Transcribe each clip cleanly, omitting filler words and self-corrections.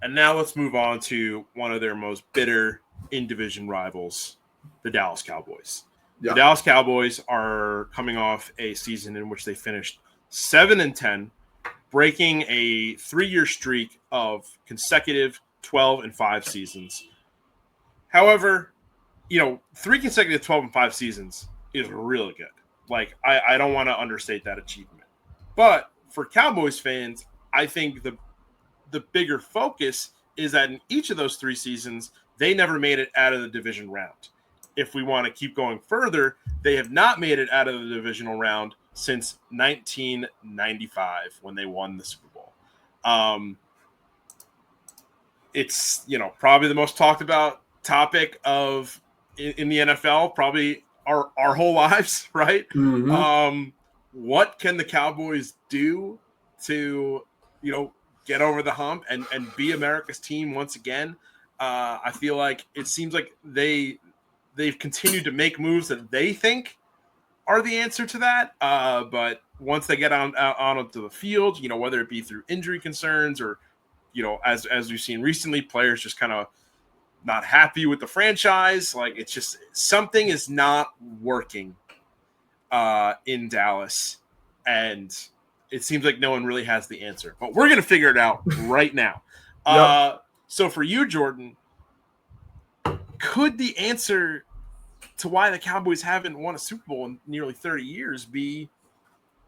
And now let's move on to one of their most bitter in-division rivals, the Dallas Cowboys. Yeah. The Dallas Cowboys are coming off a season in which they finished 7-10, breaking a 3-year streak of consecutive 12-5 seasons. However, 3 consecutive 12-5 seasons is really good. Like, I don't want to understate that achievement. But for Cowboys fans, I think the bigger focus is that in each of those 3 seasons, they never made it out of the division round. If we want to keep going further, they have not made it out of the divisional round since 1995 when they won the Super Bowl. It's, probably the most talked about topic in the NFL, probably our whole lives, right? Mm-hmm. What can the Cowboys do to, get over the hump and be America's team once again? I feel like it seems like they've continued to make moves that they think are the answer to that. But once they get on onto the field, whether it be through injury concerns or, as we've seen recently, players just kind of not happy with the franchise. Like, it's just something is not working in Dallas. And it seems like no one really has the answer. But we're going to figure it out right now. Yep. So for you, Jordan, could the answer to why the Cowboys haven't won a Super Bowl in nearly 30 years be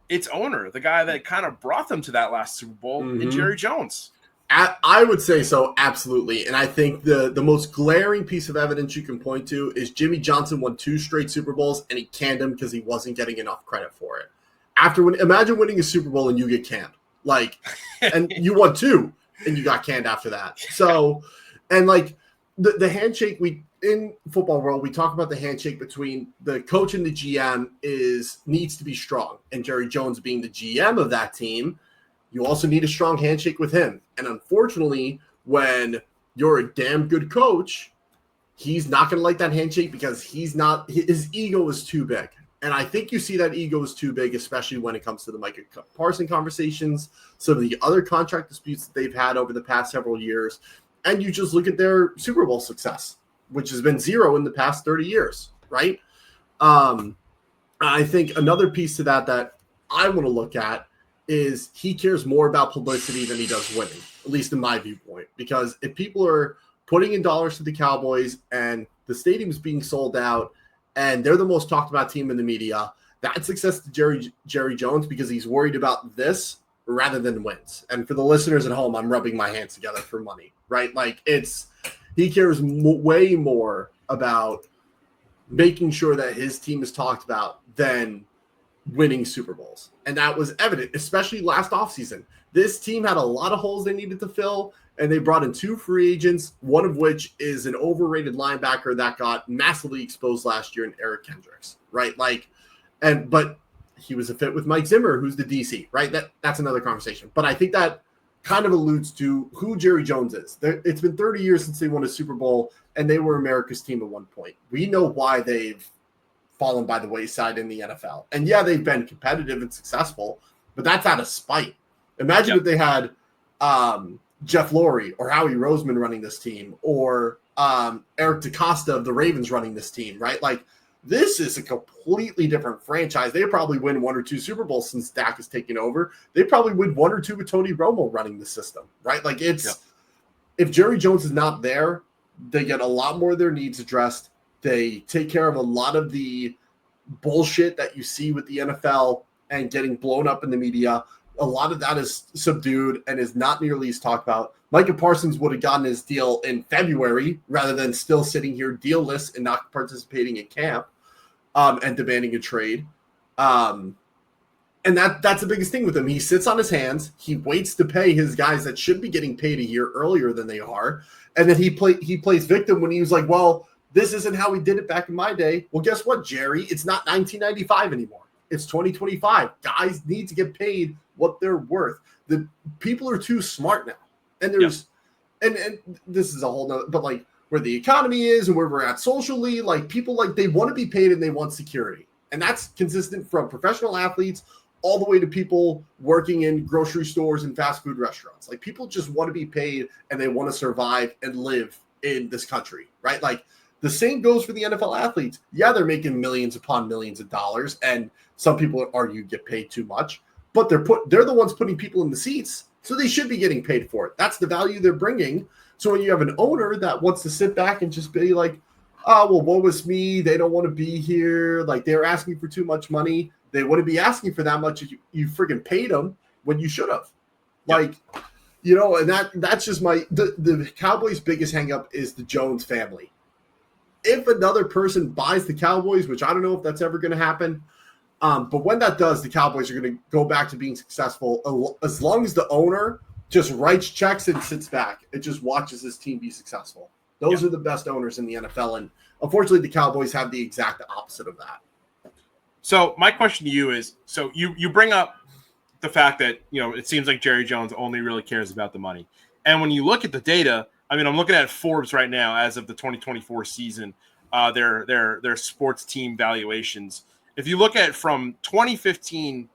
its owner, the guy that kind of brought them to that last Super Bowl, in Jerry Jones? I would say so, absolutely. And I think the most glaring piece of evidence you can point to is Jimmy Johnson won 2 straight Super Bowls, and he canned him because he wasn't getting enough credit for it. Imagine winning a Super Bowl and you get canned. Like, and you won 2, and you got canned after that. So, and like the handshake, in football world, we talk about the handshake between the coach and the GM needs to be strong. And Jerry Jones being the GM of that team, you also need a strong handshake with him. And unfortunately, when you're a damn good coach, he's not going to like that handshake because his ego is too big. And I think you see that ego is too big, especially when it comes to the Micah Parsons conversations, some of the other contract disputes that they've had over the past several years. And you just look at their Super Bowl success, which has been 0 in the past 30 years, right? I think another piece to that I want to look at is he cares more about publicity than he does winning, at least in my viewpoint. Because if people are putting in dollars to the Cowboys and the stadium is being sold out and they're the most talked about team in the media, that's success to Jerry Jones because he's worried about this rather than wins. And for the listeners at home, I'm rubbing my hands together for money, right? Like he cares way more about making sure that his team is talked about than winning Super Bowls. And that was evident, especially last offseason. This team had a lot of holes they needed to fill, and they brought in 2 free agents, one of which is an overrated linebacker that got massively exposed last year in Eric Kendricks, right? But he was a fit with Mike Zimmer, who's the DC, right? That's another conversation. But I think that kind of alludes to who Jerry Jones is. It's been 30 years since they won a Super Bowl, and they were America's team at one point. We know why they've fallen by the wayside in the NFL. And yeah, they've been competitive and successful, but that's out of spite. Imagine if they had Jeff Lurie or Howie Roseman running this team, or Eric DeCosta of the Ravens running this team, right? Like, this is a completely different franchise. They probably win 1 or 2 Super Bowls since Dak has taken over. They probably win 1 or 2 with Tony Romo running the system, right? Like, if Jerry Jones is not there, they get a lot more of their needs addressed. They take care of a lot of the bullshit that you see with the NFL and getting blown up in the media. A lot of that is subdued and is not nearly as talked about. Micah Parsons would have gotten his deal in February rather than still sitting here dealless and not participating in camp and demanding a trade. And that's the biggest thing with him. He sits on his hands. He waits to pay his guys that should be getting paid a year earlier than they are. And then he plays victim when he was like, well, this isn't how we did it back in my day. Well, guess what, Jerry? It's not 1995 anymore. It's 2025. Guys need to get paid what they're worth. The people are too smart now. And there's and this is a whole nother, but like where the economy is and where we're at socially, like people, like they want to be paid and they want security. And that's consistent from professional athletes all the way to people working in grocery stores and fast food restaurants. Like, people just want to be paid and they want to survive and live in this country, right? Like, the same goes for the NFL athletes. Yeah, they're making millions upon millions of dollars, and some people argue get paid too much, but they're the ones putting people in the seats, so they should be getting paid for it. That's the value they're bringing. So when you have an owner that wants to sit back and just be like, oh, well, woe is me, they don't want to be here, like, they're asking for too much money, they wouldn't be asking for that much if you friggin' paid them when you should have. Like, you know, and that's just the Cowboys' biggest hang up is the Jones family. If another person buys the Cowboys, which I don't know if that's ever going to happen, but when that does, the Cowboys are going to go back to being successful as long as the owner just writes checks and sits back and just watches his team be successful. Those are the best owners in the NFL, and unfortunately the Cowboys have the exact opposite of that. So my question to you is, so you bring up the fact that, you know, it seems like Jerry Jones only really cares about the money. And when you look at the data, I mean, I'm looking at Forbes right now as of the 2024 season, their sports team valuations. If you look at from 2015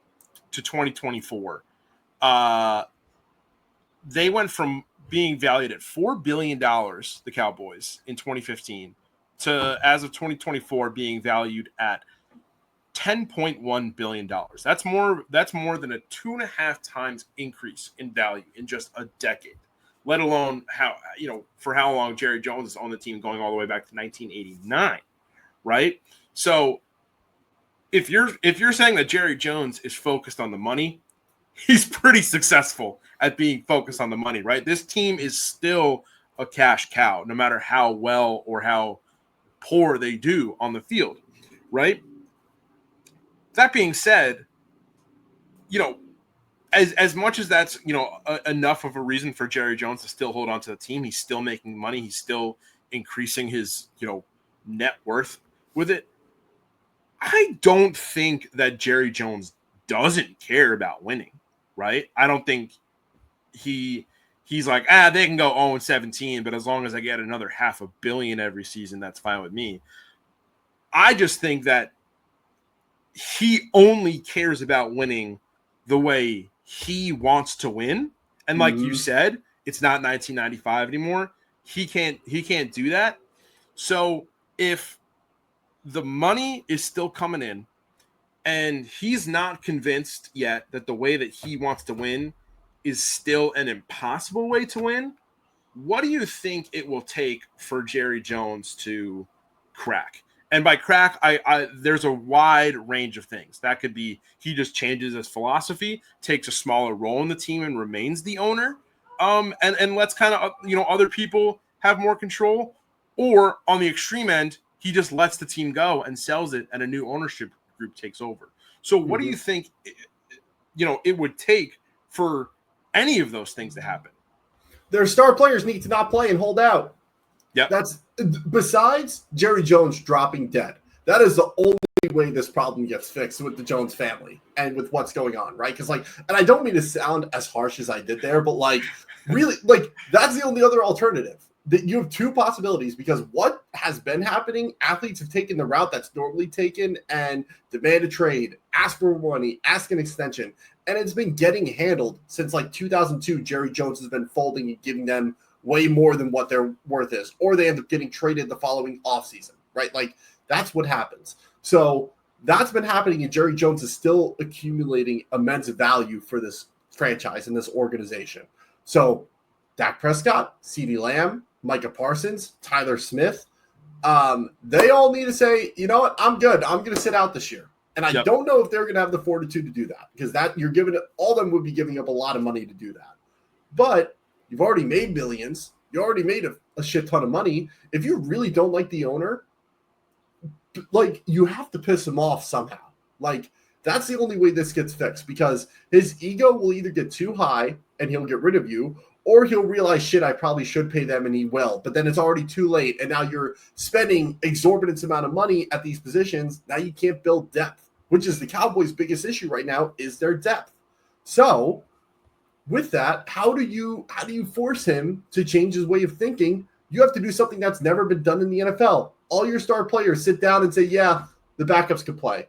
to 2024, they went from being valued at $4 billion, the Cowboys, in 2015, to, as of 2024, being valued at $10.1 billion. That's more than a 2.5 times increase in value in just a decade, let alone for how long Jerry Jones is on the team, going all the way back to 1989, right? So if you're saying that Jerry Jones is focused on the money, he's pretty successful at being focused on the money, right? This team is still a cash cow, no matter how well or how poor they do on the field, right? That being said, you know, as much as that's, you know, enough of a reason for Jerry Jones to still hold on to the team, he's still making money, he's still increasing his, you know, net worth with it. I don't think that Jerry Jones doesn't care about winning, right? I don't think he's like, they can go 0-17, but as long as I get another $500 million every season, that's fine with me. I just think that he only cares about winning the way he wants to win. And like you said, it's not 1995 anymore. He can't do that. So if the money is still coming in and he's not convinced yet that the way that he wants to win is still an impossible way to win, what do you think it will take for Jerry Jones to crack? And by crack, I there's a wide range of things. That could be he just changes his philosophy, takes a smaller role in the team, and remains the owner. And lets kind of, you know, other people have more control. Or on the extreme end, he just lets the team go and sells it, and a new ownership group takes over. So what do you think, you know, it would take for any of those things to happen? Their star players need to not play and hold out. Yeah, that's besides Jerry Jones dropping dead. That is the only way this problem gets fixed with the Jones family and with what's going on, right? Because, like, and I don't mean to sound as harsh as I did there, but like, really, like, that's the only other alternative. That you have two possibilities, because what has been happening, athletes have taken the route that's normally taken and demand a trade, ask for money, ask an extension, and it's been getting handled since like 2002. Jerry Jones has been folding and giving them way more than what their worth is, or they end up getting traded the following offseason, right? Like, that's what happens. So that's been happening, and Jerry Jones is still accumulating immense value for this franchise and this organization. So Dak Prescott, CeeDee Lamb, Micah Parsons, Tyler Smith, they all need to say, you know what, I'm good. I'm going to sit out this year. And I don't know if they're going to have the fortitude to do that, because that you're giving it, all of them would be giving up a lot of money to do that. But you've already made millions. You already made a shit ton of money. If you really don't like the owner, like, you have to piss him off somehow. Like, that's the only way this gets fixed, because his ego will either get too high and he'll get rid of you, or he'll realize, shit, I probably should pay them, and he will. But then it's already too late, and now you're spending exorbitant amount of money at these positions. Now you can't build depth, which is the Cowboys' biggest issue right now, is their depth. So with that, how do you force him to change his way of thinking? You have to do something that's never been done in the NFL. All your star players sit down and say, yeah, the backups could play.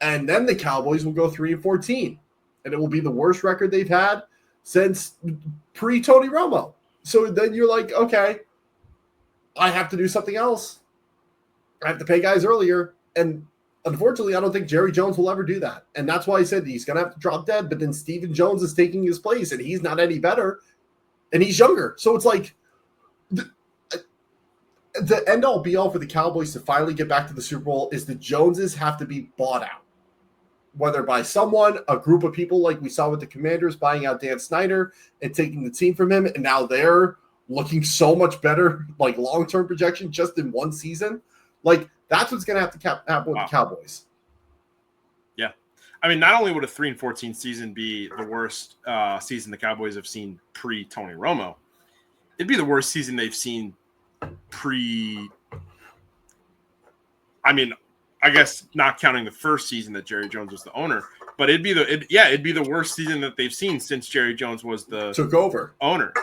And then the Cowboys will go 3-14, and it will be the worst record they've had since pre-Tony Romo. So then you're like, okay, I have to do something else. I have to pay guys earlier. And unfortunately, I don't think Jerry Jones will ever do that. And that's why I said he's going to have to drop dead. But then Stephen Jones is taking his place, and he's not any better, and he's younger. So it's like the end-all be-all for the Cowboys to finally get back to the Super Bowl is the Joneses have to be bought out. Whether by someone, a group of people like we saw with the Commanders buying out Dan Snyder and taking the team from him, and now they're looking so much better, like long-term projection just in one season. Like, that's what's going to have to happen with the Cowboys. Yeah. I mean, not only would a 3-14 season be the worst season the Cowboys have seen pre-Tony Romo, it'd be the worst season they've seen I guess not counting the first season that Jerry Jones was the owner, but it'd be the worst season that they've seen since Jerry Jones was the took over owner,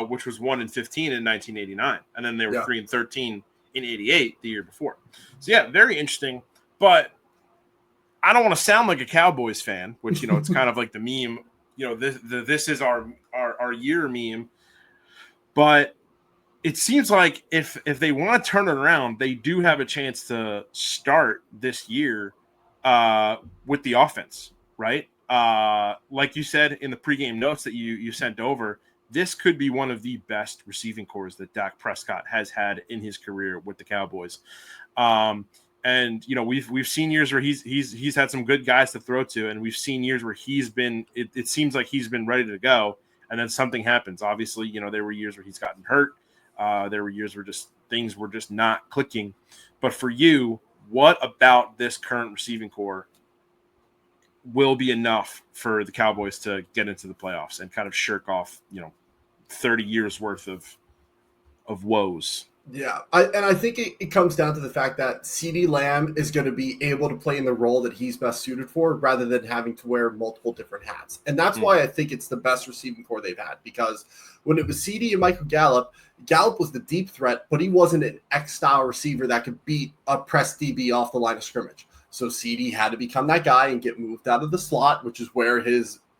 which was 1-15 in 1989, and then they were 3-13 in 88 the year before. So yeah, very interesting. But I don't want to sound like a Cowboys fan, which it's kind of like the meme. This is our year meme, but it seems like if they want to turn it around, they do have a chance to start this year with the offense, right? Like you said in the pregame notes that you sent over, this could be one of the best receiving corps that Dak Prescott has had in his career with the Cowboys. And we've seen years where he's had some good guys to throw to, and we've seen years where he's been it seems like he's been ready to go, and then something happens. Obviously, there were years where he's gotten hurt. There were years where things were just not clicking. But for you, what about this current receiving corps will be enough for the Cowboys to get into the playoffs and kind of shirk off, 30 years worth of woes? Yeah, I think it comes down to the fact that CeeDee Lamb is going to be able to play in the role that he's best suited for rather than having to wear multiple different hats. And that's why I think it's the best receiving corps they've had, because when it was CeeDee and Michael Gallup was the deep threat, but he wasn't an X-style receiver that could beat a press DB off the line of scrimmage. So CeeDee had to become that guy and get moved out of the slot, which is where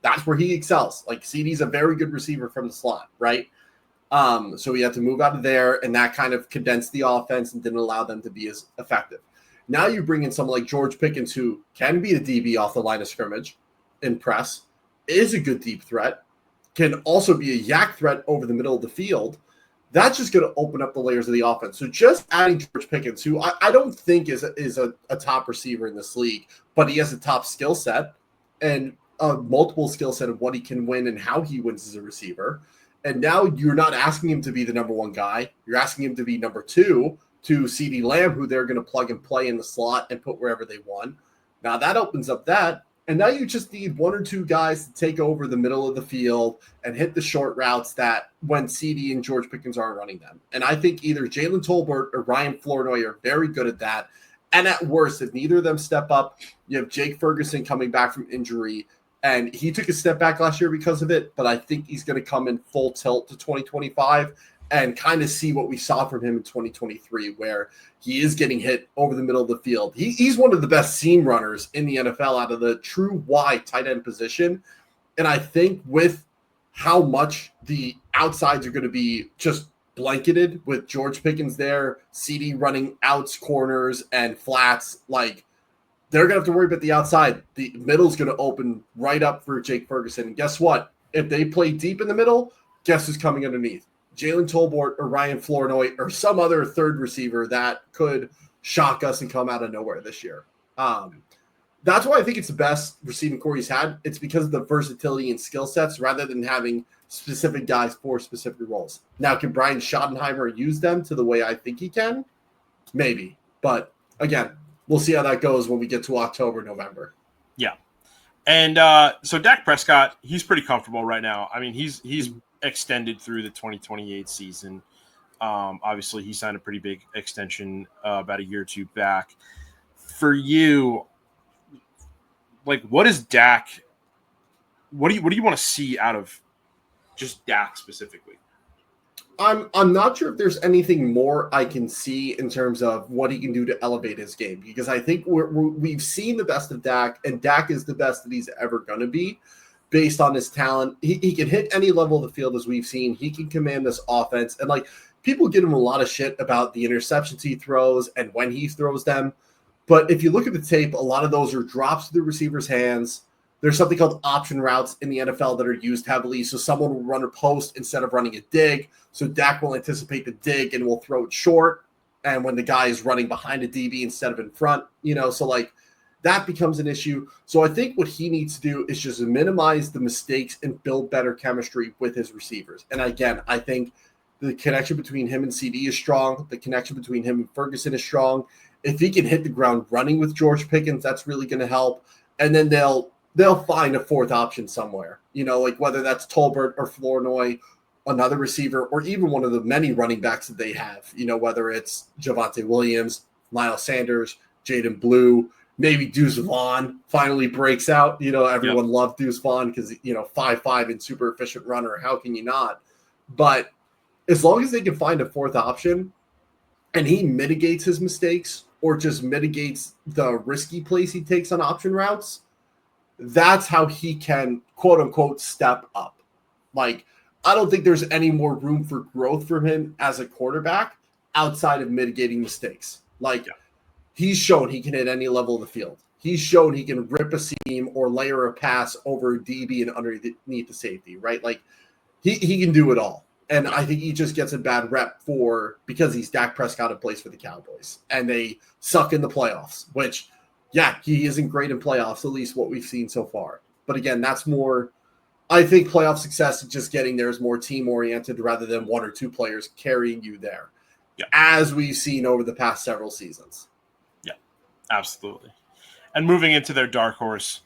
that's where he excels. Like, CeeDee's a very good receiver from the slot, right? So he had to move out of there, and that kind of condensed the offense and didn't allow them to be as effective. Now you bring in someone like George Pickens, who can be a DB off the line of scrimmage in press, is a good deep threat, can also be a yak threat over the middle of the field. That's just going to open up the layers of the offense. So just adding George Pickens, who I don't think is a top receiver in this league, but he has a top skill set and a multiple skill set of what he can win and how he wins as a receiver. And now you're not asking him to be the number one guy. You're asking him to be number two to CeeDee Lamb, who they're going to plug and play in the slot and put wherever they want. Now that opens up that. And now you just need one or two guys to take over the middle of the field and hit the short routes that when CeeDee and George Pickens aren't running them. And I think either Jalen Tolbert or Ryan Flournoy are very good at that. And at worst, if neither of them step up, you have Jake Ferguson coming back from injury. And he took a step back last year because of it, but I think he's going to come in full tilt to 2025 and kind of see what we saw from him in 2023, where he is getting hit over the middle of the field. He's one of the best seam runners in the NFL out of the true wide tight end position. And I think with how much the outsides are going to be just blanketed with George Pickens there, CeeDee running outs, corners, and flats, like, they're going to have to worry about the outside. The middle's going to open right up for Jake Ferguson. And guess what? If they play deep in the middle, guess who's coming underneath? Jalen Tolbert or Ryan Flournoy or some other third receiver that could shock us and come out of nowhere this year. That's why I think it's the best receiving corps he's had. It's because of the versatility and skill sets rather than having specific guys for specific roles. Now, can Brian Schottenheimer use them to the way I think he can? Maybe. But again, we'll see how that goes when we get to October, November. Yeah. And so Dak Prescott, he's pretty comfortable right now. I mean, he's extended through the 2028 season. Obviously, he signed a pretty big extension about a year or two back. For you, like, what is Dak? What do you want to see out of just Dak specifically? I'm not sure if there's anything more I can see in terms of what he can do to elevate his game, because I think we've seen the best of Dak, and Dak is the best that he's ever going to be based on his talent. He can hit any level of the field, as we've seen. He can command this offense, and like, people give him a lot of shit about the interceptions he throws and when he throws them. But if you look at the tape, a lot of those are drops to the receiver's hands. There's something called option routes in the NFL that are used heavily. So someone will run a post instead of running a dig. So Dak will anticipate the dig and will throw it short. And when the guy is running behind a DB instead of in front, so like that becomes an issue. So I think what he needs to do is just minimize the mistakes and build better chemistry with his receivers. And again, I think the connection between him and CD is strong. The connection between him and Ferguson is strong. If he can hit the ground running with George Pickens, that's really going to help. And then they'll find a fourth option somewhere, like whether that's Tolbert or Flournoy, another receiver, or even one of the many running backs that they have, whether it's Javonte Williams, Miles Sanders, Jaden Blue, maybe Deuce Vaughn finally breaks out. Everyone loved Deuce Vaughn because, 5'5" and super efficient runner. How can you not? But as long as they can find a fourth option and he mitigates his mistakes or just mitigates the risky plays he takes on option routes, that's how he can, quote unquote, step up. Like, I don't think there's any more room for growth for him as a quarterback outside of mitigating mistakes. Like, he's shown he can hit any level of the field. He's shown he can rip a seam or layer a pass over a DB and underneath the safety, right? Like, he can do it all. And I think he just gets a bad rep because he's Dak Prescott in place for the Cowboys. And they suck in the playoffs, which – yeah, he isn't great in playoffs, at least what we've seen so far. But again, that's more – I think playoff success, just getting there, is more team-oriented rather than one or two players carrying you there, as we've seen over the past several seasons. Yeah, absolutely. And moving into their dark horse,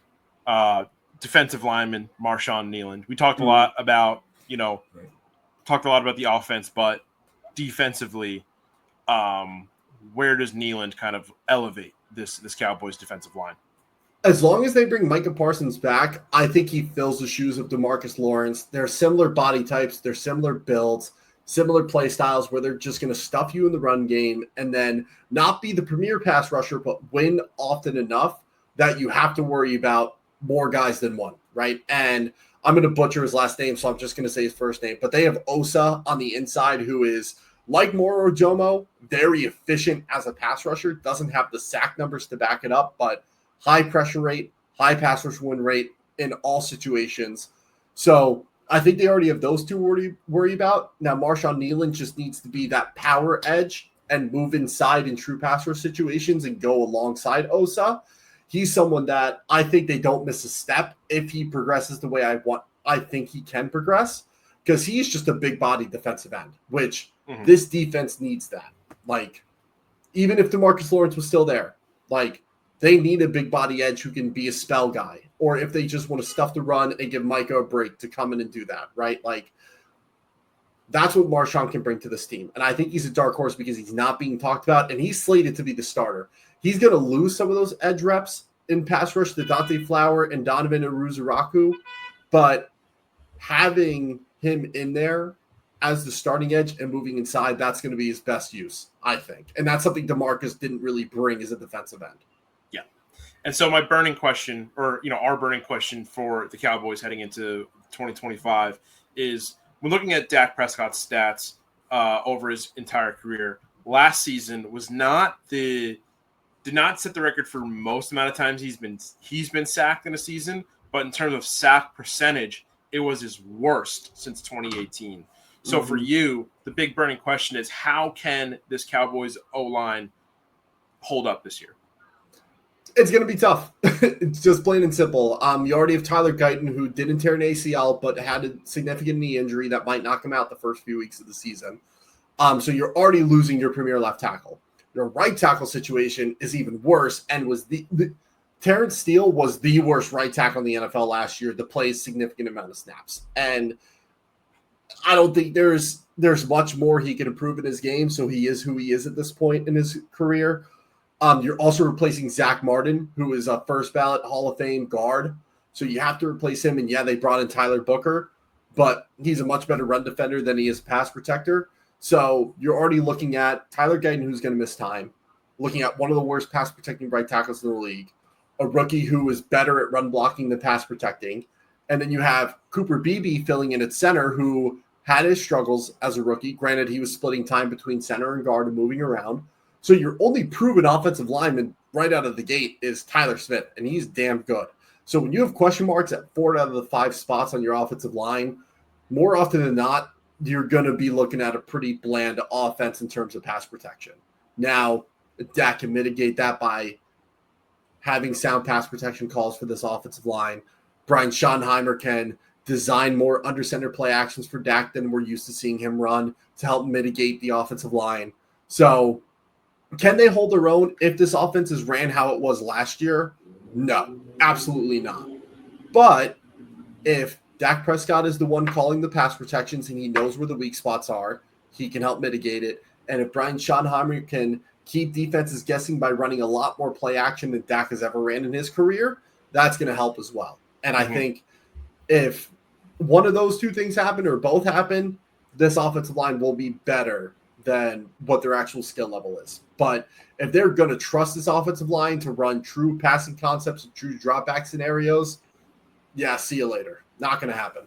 defensive lineman, Marshawn Kneeland. We talked a lot about, the offense, but defensively, where does Kneeland kind of elevate this Cowboys defensive line? As long as they bring Micah Parsons back, I think he fills the shoes of DeMarcus Lawrence. They're similar body types. They're similar builds, similar play styles where they're just going to stuff you in the run game and then not be the premier pass rusher, but win often enough that you have to worry about more guys than one, right? And I'm going to butcher his last name, so I'm just going to say his first name. But they have Osa on the inside, who is, like Moro Ojomo, very efficient as a pass rusher, doesn't have the sack numbers to back it up, but high pressure rate, high pass rush win rate in all situations. So I think they already have those two to worry about. Now, Marshawn Kneeland just needs to be that power edge and move inside in true pass rush situations and go alongside Osa. He's someone that I think they don't miss a step if he progresses the way I think he can progress, because he's just a big body defensive end, which this defense needs that. Like, even if DeMarcus Lawrence was still there, like, they need a big body edge who can be a spell guy, or if they just want to stuff the run and give Micah a break to come in and do that, right? Like, that's what Marshawn can bring to this team. And I think he's a dark horse because he's not being talked about, and he's slated to be the starter. He's going to lose some of those edge reps in pass rush to Dante Flower and Donovan Aruzaraku, but having him in there as the starting edge and moving inside, that's going to be his best use, I think. And that's something DeMarcus didn't really bring as a defensive end. Yeah. And so my burning question, or, our burning question for the Cowboys heading into 2025 is, when looking at Dak Prescott's stats over his entire career, last season did not set the record for most amount of times he's been sacked in a season, but in terms of sack percentage, it was his worst since 2018. So for you, the big burning question is, how can this Cowboys O-line hold up this year? It's going to be tough. It's just plain and simple. You already have Tyler Guyton, who didn't tear an ACL, but had a significant knee injury that might knock him out the first few weeks of the season. So you're already losing your premier left tackle. Your right tackle situation is even worse, and was the Terrence Steele was the worst right tackle in the NFL last year to play a significant amount of snaps. And I don't think there's much more he can improve in his game, so he is who he is at this point in his career. You're also replacing Zach Martin, who is a first ballot Hall of Fame guard. So you have to replace him. And yeah, they brought in Tyler Booker, but he's a much better run defender than he is pass protector. So you're already looking at Tyler Guyton, who's going to miss time, looking at one of the worst pass protecting right tackles in the league, a rookie who is better at run blocking than pass protecting. And then you have Cooper Beebe filling in at center, who had his struggles as a rookie. Granted, he was splitting time between center and guard and moving around. So your only proven offensive lineman right out of the gate is Tyler Smith, and he's damn good. So when you have question marks at 4 out of the 5 spots on your offensive line, more often than not, you're going to be looking at a pretty bland offense in terms of pass protection. Now, Dak can mitigate that by having sound pass protection calls for this offensive line. Brian Schottenheimer can design more under center play actions for Dak than we're used to seeing him run to help mitigate the offensive line. So can they hold their own if this offense is ran how it was last year? No, absolutely not. But if Dak Prescott is the one calling the pass protections and he knows where the weak spots are, he can help mitigate it. And if Brian Schottenheimer can keep defenses guessing by running a lot more play action than Dak has ever ran in his career, that's going to help as well. And I think if one of those two things happen or both happen, this offensive line will be better than what their actual skill level is. But if they're going to trust this offensive line to run true passing concepts and true drop back scenarios, yeah, see you later. Not going to happen.